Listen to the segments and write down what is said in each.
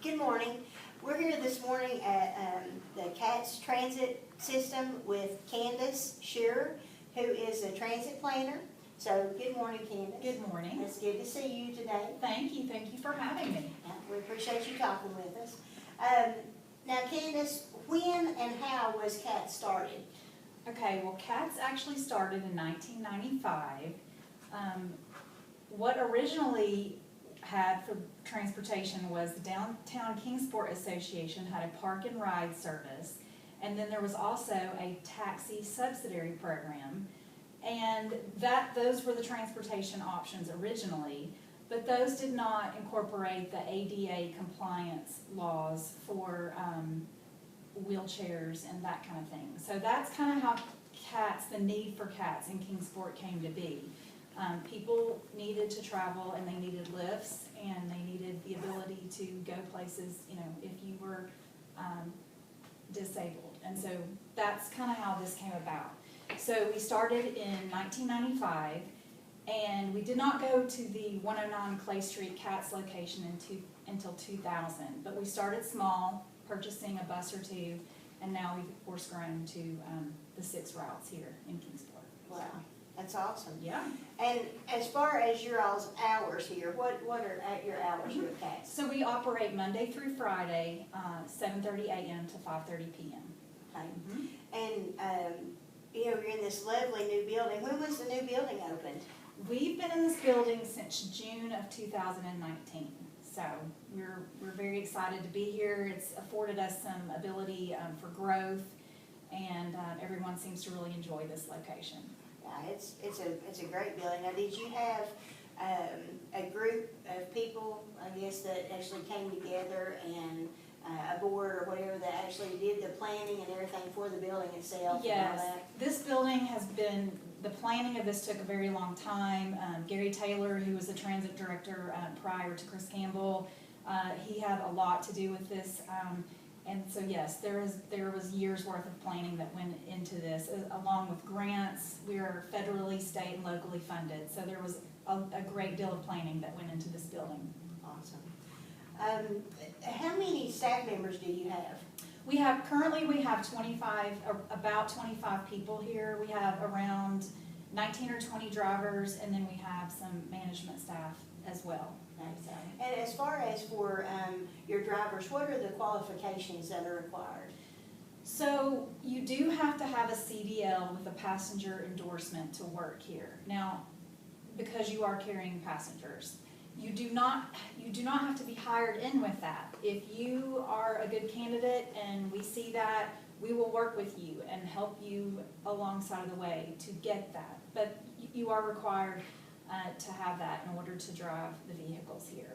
Good morning. We're here this morning at the KATS transit system with Candace Sherer, who is a transit planner. So good morning, Candace. Good morning. It's good to see you today. Thank you for having me. Yeah, we appreciate you talking with us. Now, Candace, when and how was KATS started? Okay, well, KATS actually started in 1995. What originally had for transportation was the Downtown Kingsport Association had a park and ride service, and then there was also a taxi subsidiary program, and those were the transportation options originally, but those did not incorporate the ADA compliance laws for wheelchairs and that kind of thing. So that's kind of how KATS, the need for KATS in Kingsport came to be. People needed to travel and they needed lifts and they needed the ability to go places, you know, if you were disabled. And so that's kind of how this came about. So we started in 1995 and we did not go to the 109 Clay Street KATS location until 2000, but we started small, purchasing a bus or two, and now we've of course grown to the 6 routes here in Kingsport. Wow, that's awesome. Yeah. And as far as your all's hours here, what are your hours here at KATS? So we operate Monday through Friday, 7:30 a.m. to 5:30 p.m. Okay. And you know, you're in this lovely new building. When was the new building opened? We've been in this building since June of 2019. So we're very excited to be here. It's afforded us some ability for growth, and everyone seems to really enjoy this location. Yeah, it's a great building. Now, did you have a group of people, I guess, that actually came together and a board or whatever that actually did the planning and everything for the building itself? Yes, and all that? this building has been, the planning of this took a very long time. Gary Taylor, who was the transit director prior to Chris Campbell, he had a lot to do with this. And so yes, there was years worth of planning that went into this, along with grants. We are federally, state, and locally funded, so there was a great deal of planning that went into this building. Awesome. How many staff members do you have? Currently we have 25, or about 25 people here. We have around 19 or 20 drivers, and then we have some management staff as well. Okay. And as far as for your drivers, what are the qualifications that are required? So you do have to have a CDL with a passenger endorsement to work here. Now, because you are carrying passengers, you do not have to be hired in with that. If you are a good candidate and we see that, we will work with you and help you alongside of the way to get that. But you are required to have that in order to drive the vehicles here.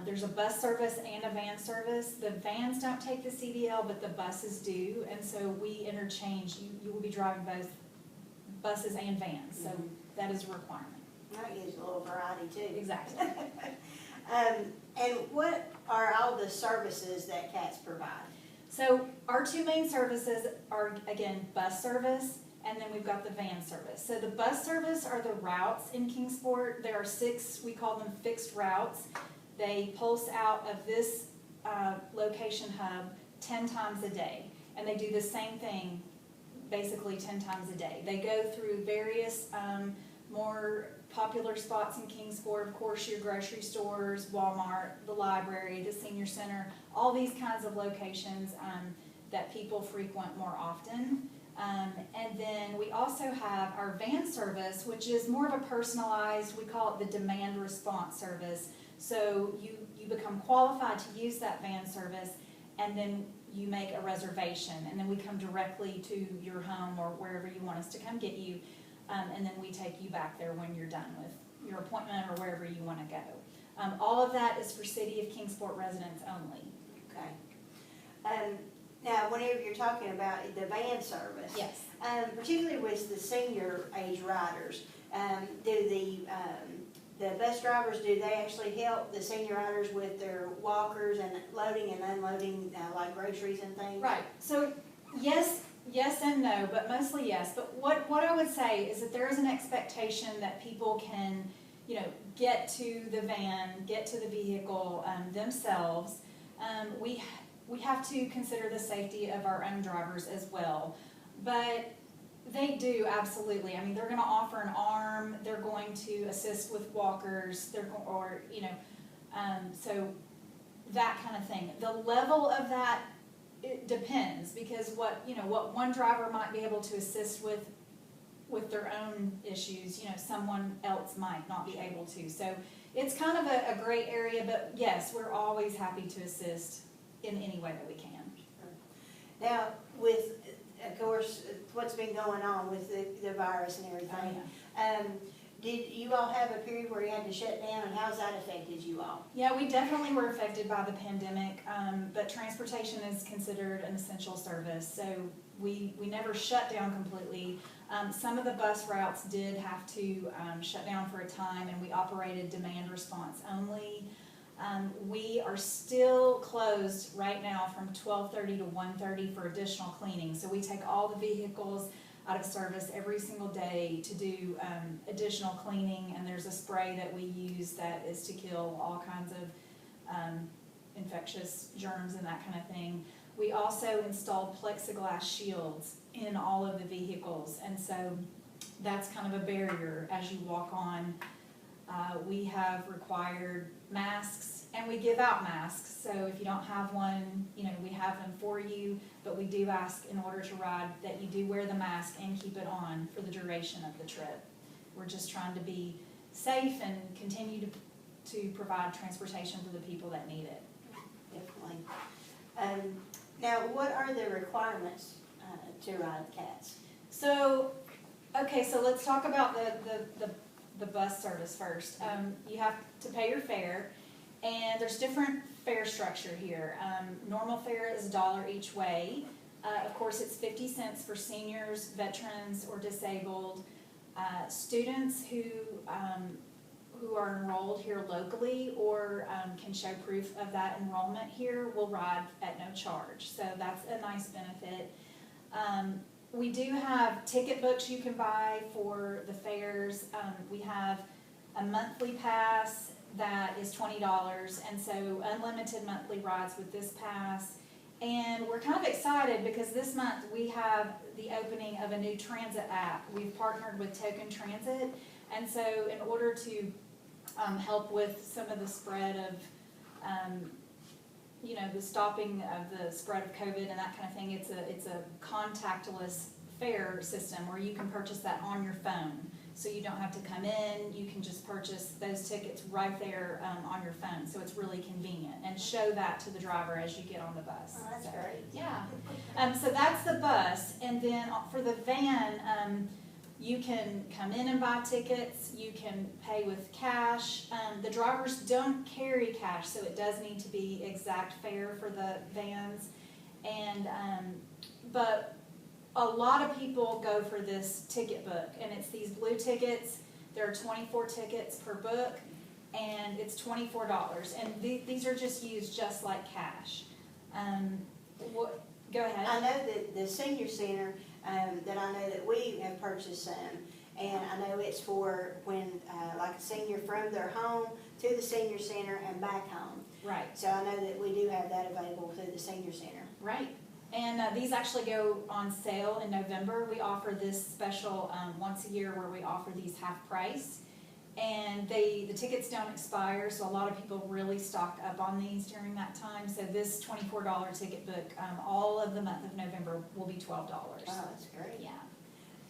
There's a bus service and a van service. The vans don't take the CDL, but the buses do, and so we interchange. You will be driving both buses and vans, so that is a requirement. That gives a little variety too. Exactly. And what are all the services that KATS provide? So our 2 main services are, again, bus service, and then we've got the van service. So the bus service are the routes in Kingsport. There are 6, we call them fixed routes. They pulse out of this location hub 10 times a day, and they do the same thing basically 10 times a day. They go through various more popular spots in Kingsport, of course, your grocery stores, Walmart, the library, the senior center, all these kinds of locations that people frequent more often. And then we also have our van service, which is more of a personalized, we call it the demand response service. So you become qualified to use that van service, and then you make a reservation, and then we come directly to your home or wherever you want us to come get you, and then we take you back there when you're done with your appointment or wherever you want to go. All of that is for City of Kingsport residents only. Okay. Now, whenever you're talking about the van service, Yes. Particularly with the senior age riders, do the bus drivers, do they actually help the senior riders with their walkers and loading and unloading like groceries and things? Right. So yes and no, but mostly yes. But what I would say is that there is an expectation that people can, get to the van, get to the vehicle themselves. We have to consider the safety of our own drivers as well. But they do, absolutely. I mean, they're gonna offer an arm, they're going to assist with walkers, so that kind of thing. The level of that, it depends, because what one driver might be able to assist with their own issues, someone else might not be able to. So it's kind of a gray area, but yes, we're always happy to assist in any way that we can. Now, with, of course, what's been going on with the virus and everything, did you all have a period where you had to shut down, and how's that affected you all? Yeah, we definitely were affected by the pandemic, but transportation is considered an essential service, so we never shut down completely. Some of the bus routes did have to shut down for a time, and we operated demand response only. We are still closed right now from 12:30 to 1:30 for additional cleaning, so we take all the vehicles out of service every single day to do additional cleaning, and there's a spray that we use that is to kill all kinds of infectious germs and that kind of thing. We also installed plexiglass shields in all of the vehicles, and so that's kind of a barrier as you walk on. We have required masks, and we give out masks, so if you don't have one, we have them for you, but we do ask in order to ride that you do wear the mask and keep it on for the duration of the trip. We're just trying to be safe and continue to provide transportation for the people that need it. Definitely. Now, what are the requirements to ride KATS? So let's talk about the bus service first. You have to pay your fare, and there's different fare structure here. Normal fare is $1 each way. Of course, it's 50 cents for seniors, veterans, or disabled. Students who are enrolled here locally or can show proof of that enrollment here will ride at no charge. So that's a nice benefit. We do have ticket books you can buy for the fares. We have a monthly pass that is $20, and so unlimited monthly rides with this pass. And we're kind of excited because this month we have the opening of a new transit app. We've partnered with Token Transit, and so in order to help with some of the spread of the stopping of the spread of COVID and that kind of thing, it's a contactless fare system where you can purchase that on your phone. So you don't have to come in, you can just purchase those tickets right there on your phone. So it's really convenient, and show that to the driver as you get on the bus. Oh, that's great. Yeah. So that's the bus, and then for the van, you can come in and buy tickets, you can pay with cash. The drivers don't carry cash, so it does need to be exact fare for the vans. And but a lot of people go for this ticket book, and it's these blue tickets. There are 24 tickets per book, and it's $24. And these are just used just like cash. Go ahead. I know that the senior center, that I know that we have purchased some, and I know it's for when, like a senior from their home to the senior center and back home. Right. So I know that we do have that available through the senior center. Right. And these actually go on sale in November. We offer this special once a year where we offer these half price. And the tickets don't expire, so a lot of people really stock up on these during that time. So this $24 ticket book, all of the month of November will be $12. Oh, that's great. Yeah.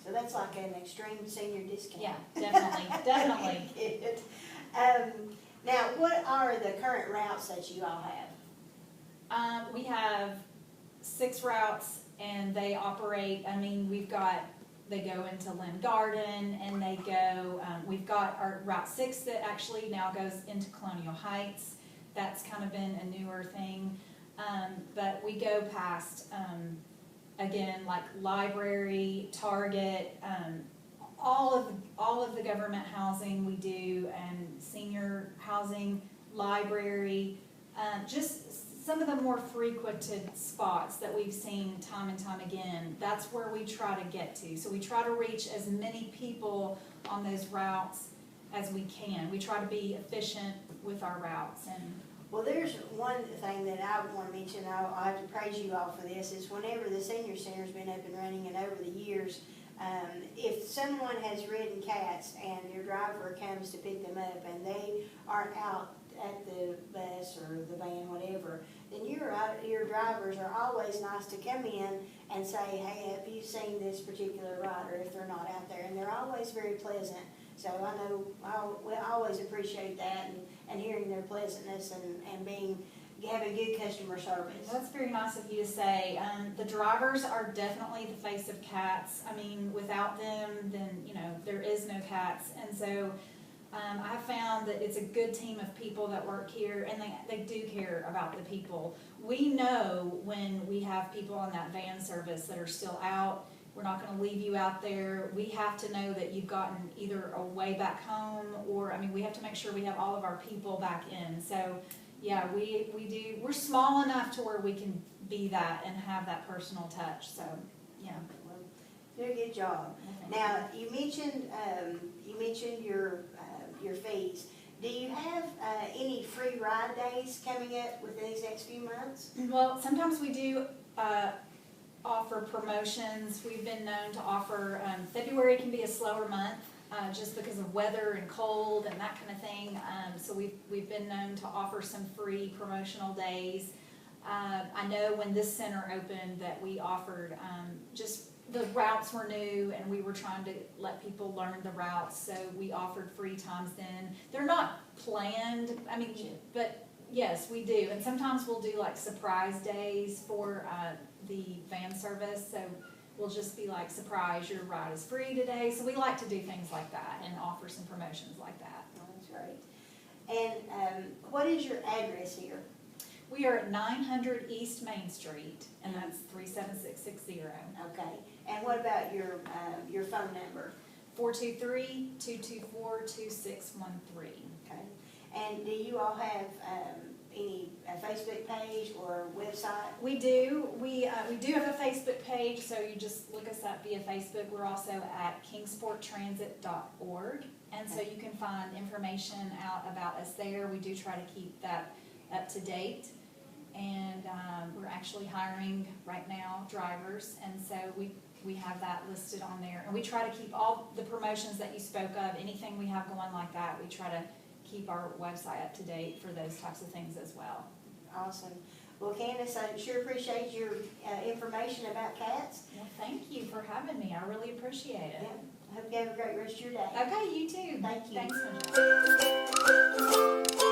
So that's like an extreme senior discount. Yeah, definitely, definitely. Now, what are the current routes that you all have? We have 6 routes, and they operate, they go into Lynn Garden, and they go, we've got our Route 6 that actually now goes into Colonial Heights. That's kind of been a newer thing. But we go past, again, like library, Target, all of the government housing we do, and senior housing, library, just some of the more frequented spots that we've seen time and time again. That's where we try to get to. So we try to reach as many people on those routes as we can. We try to be efficient with our routes. And Well, there's one thing that I want to mention, I'll have to praise you all for this, is whenever the senior center's been up and running and over the years, if someone has ridden KATS and your driver comes to pick them up and they aren't out at the bus or the van, whatever, then your drivers are always nice to come in and say, hey, have you seen this particular rider if they're not out there? And they're always very pleasant. So I know we always appreciate that and hearing their pleasantness and having good customer service. That's very nice of you to say. The drivers are definitely the face of KATS. I mean, without them, then, there is no KATS. And so I found that it's a good team of people that work here, and they do care about the people. We know when we have people on that van service that are still out. We're not going to leave you out there. We have to know that you've gotten either a way back home, or, we have to make sure we have all of our people back in. So, yeah, we do. We're small enough to where we can be that and have that personal touch. So, yeah. Well, do a good job. Now, you mentioned your fees. Do you have any free ride days coming up within these next few months? Well, sometimes we do offer promotions. We've been known to offer, February can be a slower month just because of weather and cold and that kind of thing. So we've been known to offer some free promotional days. I know when this center opened that we offered just the routes were new and we were trying to let people learn the routes, so we offered free times then. They're not planned, but yes, we do. And sometimes we'll do like surprise days for the van service, so we'll just be like, surprise, your ride is free today. So we like to do things like that and offer some promotions like that. Oh, that's great. And what is your address here? We are at 900 East Main Street, and that's 37660. Okay. And what about your phone number? 423-224-2613. Okay. And do you all have any Facebook page or website? We do. We do have a Facebook page, so you just look us up via Facebook. We're also at kingsporttransit.org, and so you can find information out about us there. We do try to keep that up to date, and we're actually hiring right now drivers, and so we have that listed on there. And we try to keep all the promotions that you spoke of, anything we have going like that, we try to keep our website up to date for those types of things as well. Awesome. Well, Candace, I sure appreciate your information about KATS. Well, thank you for having me. I really appreciate it. Yeah. I hope you have a great rest of your day. Okay, you too. Thank you. Thanks so much.